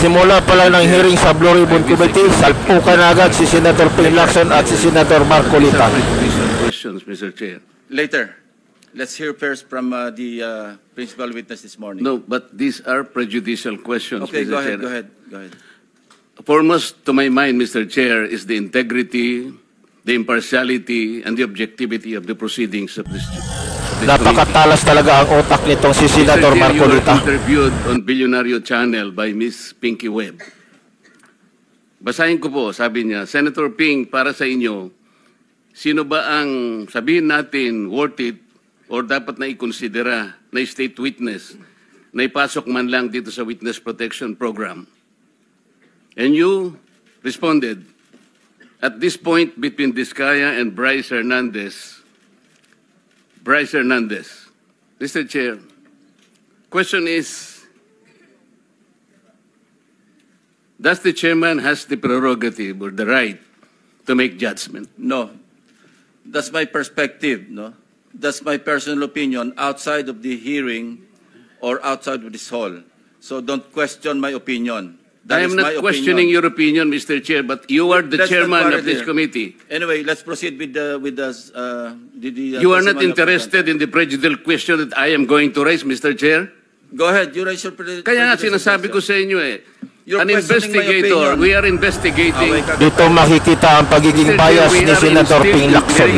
Simula pa lang ng hearing sa Blue Ribbon Committee, salpukan na agad si Senator Ping Lacson at si Senator Marcolita. Questions, Mr. Chair. Later. Let's hear first from the principal witness this morning. No, but these are prejudicial questions, Okay, Mr. go ahead, Chair. go ahead, go ahead. Foremost to my mind, Mr. Chair, is the integrity, the impartiality, and the objectivity of the proceedings of this committee. Napakatalas talaga ang utak nitong si Senator Mr. Chair, you Marcolita. were interviewed on Billionario Channel by Miss Pinky Webb. Basahin ko po, sabi niya, Senator Ping, para sa inyo, sino ba ang sabihin natin worth it or dapat na ikonsidera na state witness na ipasok man lang dito sa Witness Protection Program? And you responded, at this point between Diskaya and Bryce Hernandez, Mr. Chair, question is, does the chairman has the prerogative or the right to make judgment? No. That's my perspective, no? That's my personal opinion outside of the hearing or outside of this hall. So don't question my opinion. I am not questioning your opinion, Mr. Chair, but you are the chairman of this committee. Anyway, let's proceed with the You are not interested in the prejudicial question that I am going to raise, Mr. Chair? Go ahead, you raise your Kaya nga sinasabi ko sa inyo an investigator, we are investigating. Dito makikita ang pagiging bias ni Senator Ping Lacson.